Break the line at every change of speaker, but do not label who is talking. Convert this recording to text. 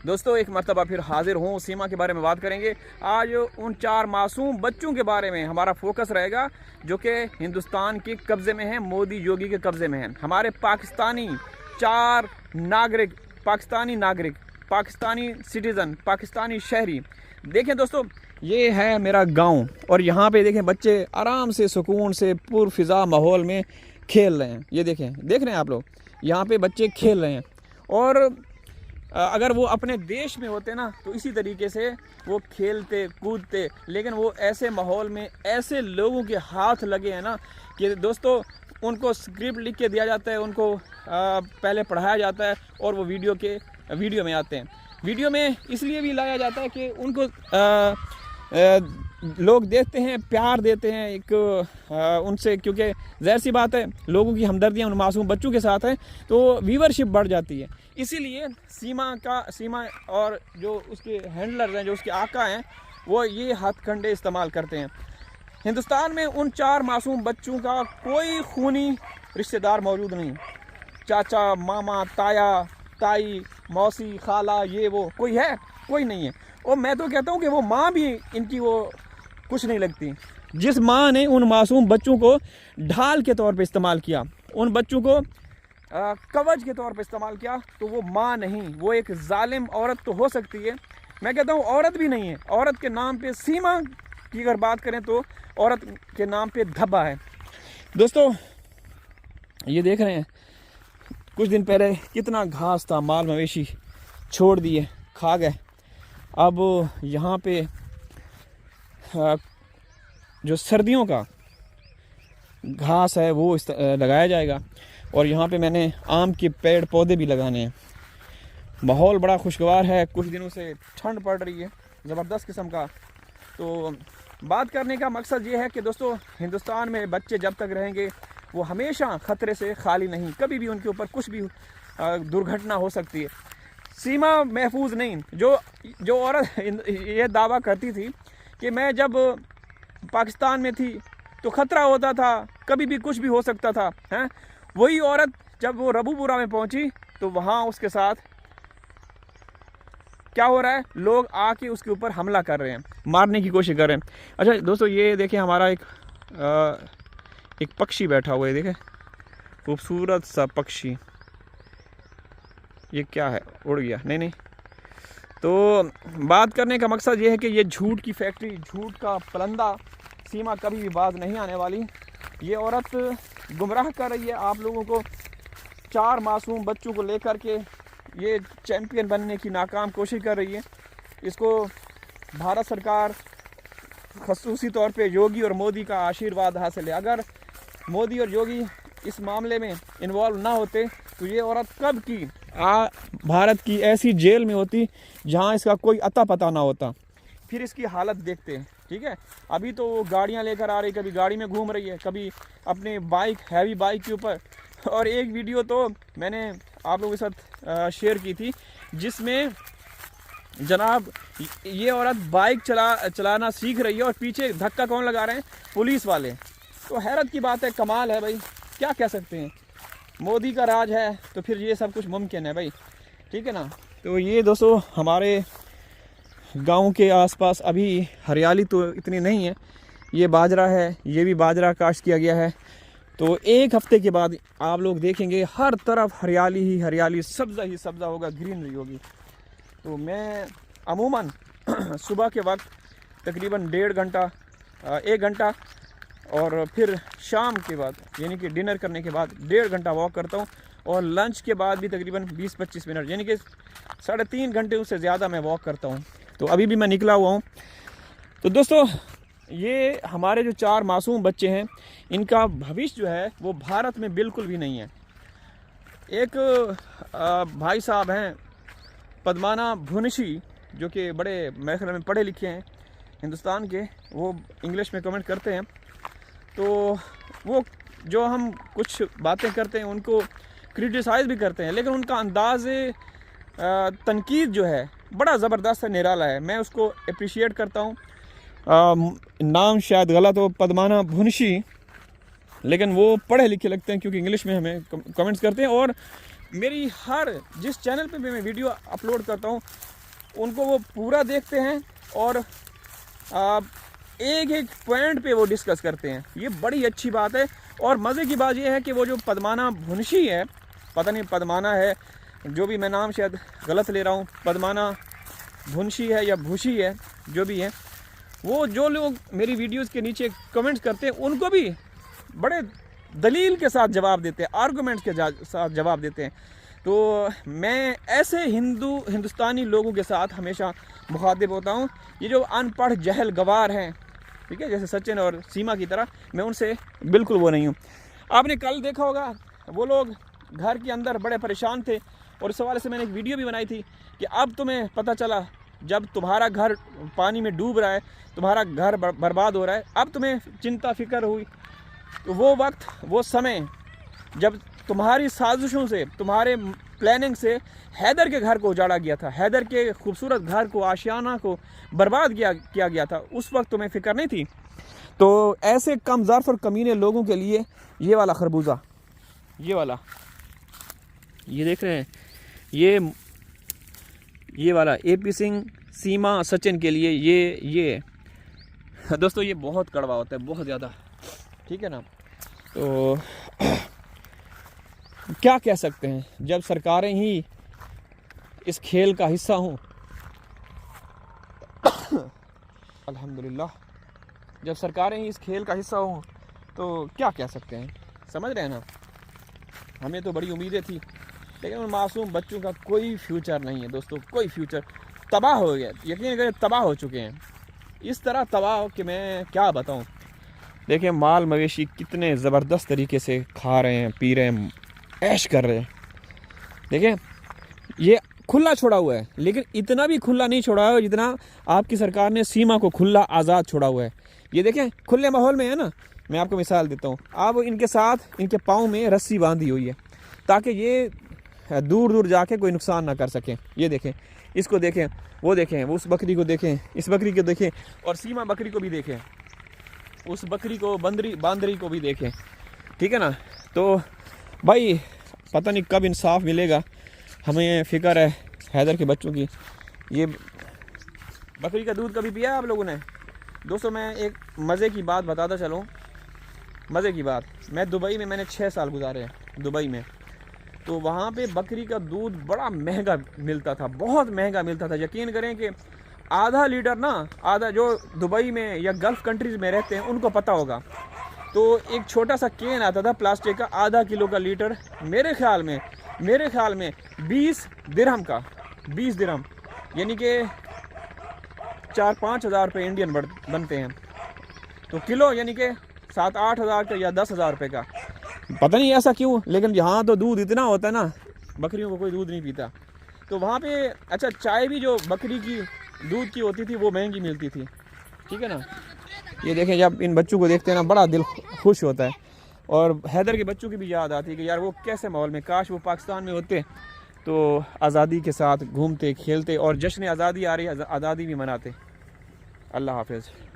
दोस्तों एक मरतबा फिर हाजिर हूँ, सीमा के बारे में बात करेंगे। आज उन 4 मासूम बच्चों के बारे में हमारा फोकस रहेगा जो कि हिंदुस्तान के कब्ज़े में हैं, मोदी योगी के कब्ज़े में हैं। हमारे पाकिस्तानी 4 नागरिक, पाकिस्तानी सिटीज़न, पाकिस्तानी शहरी। देखें दोस्तों, ये है मेरा गांव और यहाँ पे देखें बच्चे आराम से सुकून से पुरफ़िज़ा माहौल में खेल रहे हैं। ये देख रहे हैं आप लोग, यहाँ पे बच्चे खेल रहे हैं। और अगर वो अपने देश में होते ना तो इसी तरीके से वो खेलते कूदते, लेकिन वो ऐसे माहौल में ऐसे लोगों के हाथ लगे हैं ना कि दोस्तों उनको स्क्रिप्ट लिख के दिया जाता है, उनको पहले पढ़ाया जाता है और वो वीडियो में आते हैं। वीडियो में इसलिए भी लाया जाता है कि उनको लोग देखते हैं, प्यार देते हैं एक उनसे, क्योंकि ज़ाहिर सी बात है लोगों की हमदर्दियाँ उन मासूम बच्चों के साथ हैं तो व्यूवरशिप बढ़ जाती है। इसीलिए सीमा और जो उसके हैंडलर्स हैं, जो उसके आका हैं, वो ये हथकंडे इस्तेमाल करते हैं। हिंदुस्तान में उन 4 मासूम बच्चों का कोई खूनी रिश्तेदार मौजूद नहीं। चाचा, मामा, ताया, ताई, मौसी, खाला, ये वो कोई है? कोई नहीं है। और मैं तो कहता हूँ कि वो माँ भी इनकी वो कुछ नहीं लगती। जिस माँ ने उन मासूम बच्चों को ढाल के तौर पे इस्तेमाल किया, उन बच्चों को कवच के तौर पे इस्तेमाल किया, तो वो माँ नहीं, वो एक जालिम औरत तो हो सकती है। मैं कहता हूँ औरत भी नहीं है। औरत के नाम पे, सीमा की अगर बात करें तो औरत के नाम पे धब्बा है। दोस्तों ये देख रहे हैं, कुछ दिन पहले कितना घास था, माल मवेशी छोड़ दिए, खा गए। अब यहाँ पे जो सर्दियों का घास है वो लगाया जाएगा और यहाँ पे मैंने आम के पेड़ पौधे भी लगाने हैं। माहौल बड़ा खुशगवार है, कुछ दिनों से ठंड पड़ रही है ज़बरदस्त किस्म का। तो बात करने का मकसद ये है कि दोस्तों हिंदुस्तान में बच्चे जब तक रहेंगे वो हमेशा ख़तरे से खाली नहीं, कभी भी उनके ऊपर कुछ भी दुर्घटना हो सकती है। सीमा महफूज नहीं। जो औरत ये दावा करती थी कि मैं जब पाकिस्तान में थी तो ख़तरा होता था, कभी भी कुछ भी हो सकता था, हैं, वही औरत जब वो रबूपुरा में पहुंची तो वहाँ उसके साथ क्या हो रहा है? लोग आके उसके ऊपर हमला कर रहे हैं, मारने की कोशिश कर रहे हैं। अच्छा दोस्तों ये देखें, हमारा एक पक्षी बैठा हुआ है, देखें खूबसूरत सा पक्षी। ये क्या है? उड़ गया? नहीं। तो बात करने का मकसद ये है कि ये झूठ की फैक्ट्री, झूठ का पलंदा सीमा कभी भी बाज नहीं आने वाली। ये औरत गुमराह कर रही है आप लोगों को। 4 मासूम बच्चों को लेकर के ये चैम्पियन बनने की नाकाम कोशिश कर रही है। इसको भारत सरकार, ख़ुसूसी तौर पे योगी और मोदी का आशीर्वाद हासिल है। अगर मोदी और योगी इस मामले में इन्वॉल्व ना होते तो ये औरत कब की भारत की ऐसी जेल में होती जहां इसका कोई अता पता ना होता। फिर इसकी हालत देखते हैं, ठीक है। अभी तो वो गाड़ियाँ लेकर आ रही, कभी गाड़ी में घूम रही है, कभी अपने हैवी बाइक के ऊपर। और एक वीडियो तो मैंने आप लोगों के साथ शेयर की थी जिसमें जनाब ये औरत बाइक चलाना सीख रही है और पीछे धक्का कौन लगा रहे हैं? पुलिस वाले। तो हैरत की बात है, कमाल है भाई, क्या कह सकते हैं। मोदी का राज है तो फिर ये सब कुछ मुमकिन है भाई, ठीक है ना। तो ये दोस्तों हमारे गांव के आसपास अभी हरियाली तो इतनी नहीं है। ये बाजरा है, ये भी बाजरा काश्त किया गया है। तो 1 हफ्ते के बाद आप लोग देखेंगे हर तरफ हरियाली ही हरियाली, सब्ज़ा ही सब्ज़ा होगा, ग्रीनरी होगी। तो मैं अमूमन सुबह के वक्त तकरीबन 1.5 घंटा 1 घंटा और फिर शाम के बाद यानी कि डिनर करने के बाद 1.5 घंटा वॉक करता हूँ और लंच के बाद भी तकरीबन 20-25 मिनट यानी कि 3.5 घंटे उससे ज़्यादा मैं वॉक करता हूँ। तो अभी भी मैं निकला हुआ हूँ। तो दोस्तों ये हमारे जो 4 मासूम बच्चे हैं, इनका भविष्य जो है वो भारत में बिल्कुल भी नहीं है। एक भाई साहब हैं पद्माना भुनशी, जो कि बड़े मेरे ख्याल में पढ़े लिखे हैं हिंदुस्तान के, वो इंग्लिश में कमेंट करते हैं। तो वो जो हम कुछ बातें करते हैं उनको क्रिटिसाइज़ भी करते हैं, लेकिन उनका अंदाज़ तनकीद जो है बड़ा ज़बरदस्त है, निराला है। मैं उसको अप्रिशिएट करता हूँ। नाम शायद गलत हो, पद्माना भुनशी, लेकिन वो पढ़े लिखे लगते हैं क्योंकि इंग्लिश में हमें कमेंट्स करते हैं। और मेरी जिस चैनल पे मैं वीडियो अपलोड करता हूँ उनको वो पूरा देखते हैं और एक एक पॉइंट पे वो डिस्कस करते हैं। ये बड़ी अच्छी बात है। और मज़े की बात ये है कि वो जो पद्माना भुनशी है, पता नहीं पद्माना है, जो भी मैं नाम शायद गलत ले रहा हूँ, पद्माना भुनशी है या भूशी है, जो भी है, वो जो लोग मेरी वीडियोस के नीचे कमेंट्स करते हैं उनको भी बड़े दलील के साथ जवाब देते हैं, आर्गूमेंट्स के साथ जवाब देते हैं। तो मैं ऐसे हिंदुस्तानी लोगों के साथ हमेशा मुखातिब होता हूँ। ये जो अनपढ़ जहल गवार हैं, ठीक है, जैसे सचिन और सीमा की तरह, मैं उनसे बिल्कुल वो नहीं हूँ। आपने कल देखा होगा वो लोग घर के अंदर बड़े परेशान थे और इस हवाले से मैंने एक वीडियो भी बनाई थी कि अब तुम्हें पता चला, जब तुम्हारा घर पानी में डूब रहा है, तुम्हारा घर बर्बाद हो रहा है, अब तुम्हें चिंता फिक्र हुई। तो वो वक्त, वो समय जब तुम्हारी साजिशों से, तुम्हारे प्लानिंग से हैदर के घर को उजाड़ा गया था, हैदर के खूबसूरत घर को, आशियाना को बर्बाद किया गया था, उस वक्त तुम्हें फिक्र नहीं थी। तो ऐसे कम ज़र्फ़ और कमीने लोगों के लिए ये वाला खरबूजा, ये वाला, ये देख रहे हैं, ये वाला AP सिंह, सीमा, सचिन के लिए ये दोस्तों ये बहुत कड़वा होता है, बहुत ज़्यादा, ठीक है ना। तो क्या कह सकते हैं, जब सरकारें ही इस खेल का हिस्सा हों अल्हम्दुलिल्लाह, जब सरकारें ही इस खेल का हिस्सा हों तो क्या कह सकते हैं, समझ रहे हैं ना। हमें तो बड़ी उम्मीदें थी, लेकिन उन मासूम बच्चों का कोई फ्यूचर नहीं है दोस्तों, कोई फ्यूचर। तबाह हो गया, यकीन करें तबाह हो चुके हैं, इस तरह तबाह कि मैं क्या बताऊं। देखिए माल मवेशी कितने ज़बरदस्त तरीके से खा रहे हैं, पी रहे हैं, ऐश कर रहे हैं। देखिए ये खुला छोड़ा हुआ है, लेकिन इतना भी खुला नहीं छोड़ा है जितना आपकी सरकार ने सीमा को खुला आज़ाद छोड़ा हुआ है। ये देखें खुले माहौल में है ना। मैं आपको मिसाल देता हूँ, आप इनके साथ इनके पाँव में रस्सी बांधी हुई है ताकि ये दूर दूर जाके कोई नुकसान ना कर सकें। ये देखें, इसको देखें, वो देखें, उस बकरी को देखें, इस बकरी को देखें, और सीमा बकरी को भी देखें, उस बकरी को, बांदरी को भी देखें, ठीक है ना। तो भाई पता नहीं कब इंसाफ मिलेगा, हमें फ़िक्र है हैदर के बच्चों की। ये बकरी का दूध कभी पिया है आप लोगों ने? दोस्तों मैं एक मज़े की बात बताता चलूँ, मज़े की बात। मैं दुबई में मैंने 6 साल गुजारे हैं दुबई में। तो वहाँ पे बकरी का दूध बड़ा महंगा मिलता था, बहुत महंगा मिलता था। यकीन करें कि आधा लीटर ना, आधा, जो दुबई में या गल्फ़ कंट्रीज़ में रहते हैं उनको पता होगा, तो एक छोटा सा कैन आता था प्लास्टिक का, आधा किलो का लीटर, मेरे ख्याल में 20 दिरहम का, 20 दिरहम, यानी कि 4-5 हज़ार रुपये इंडियन बनते हैं। तो किलो यानी कि 7-8 हज़ार का या 10 हज़ार रुपये का। पता नहीं ऐसा क्यों, लेकिन यहाँ तो दूध इतना होता है ना, बकरियों को कोई दूध नहीं पीता। तो वहाँ पे अच्छा चाय भी जो बकरी की दूध की होती थी वो महंगी मिलती थी, ठीक है ना। ये देखें, जब इन बच्चों को देखते हैं ना बड़ा दिल खुश होता है। और हैदर के बच्चों की भी याद आती है कि यार वो कैसे माहौल में, काश वो पाकिस्तान में होते तो आज़ादी के साथ घूमते खेलते और जश्न आज़ादी आ रही है, आज़ादी भी मनाते। अल्लाह हाफ़िज़।